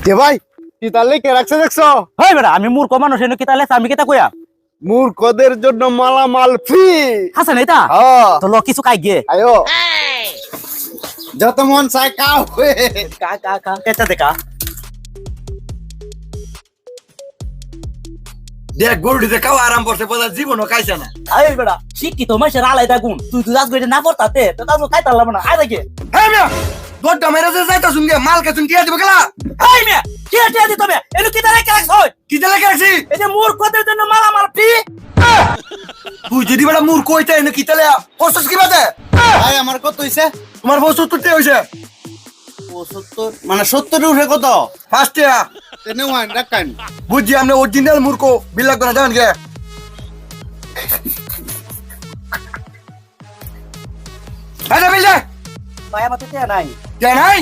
কে ভাই কি তাহলে কে রাখছে দেখছো? হই বেটা আমি মূর্খ মানুষ এনে কিতা লেছ আমি কিতা কইয়া মূর্খদের জন্য মালামাল ফ্রি। হাসান এটা তো ল কিছু খাই গিয়ে আয়ো যত মন চাই কাও। কা কা কা কেটা দেখা দেখ গরুটি দেখাও আরাম করছে বোঝা জীবনও খাইছে না। আই বেটা শিক্ষিত মানুষের আলাদা গুণ তুই তুই আজ গইতে না করতাতে তো তাও খাইতালাম না আই দেখে হ্যাঁ মিয়া দড়টা মেরে যাইতা শুনগে মালকে শুন টিয়া দিব গেলা এই মে কি টিয়া দি তবে এনু কিতা রেখে রাখছ কি দিলে গেছি এই যে মূর্খদের জন্য মালামাল ফ্রি তুই যদি বেটা মূর্খ হইতে এনে কি তালে কষ্টস কি বাদে ভাই আমার কত হইছে? তোমার বউ 70 টি হইছে 75 মানে 70 উঠে কত? ফার্স্ট টিয়া তেনে ওয়ান রাখান। বুঝছি আমরা অরিজিনাল মূর্খ বিল লাগবে না জানেন কে আরে বিল দে ভাই আমার তো টিয়া নাই কে নাই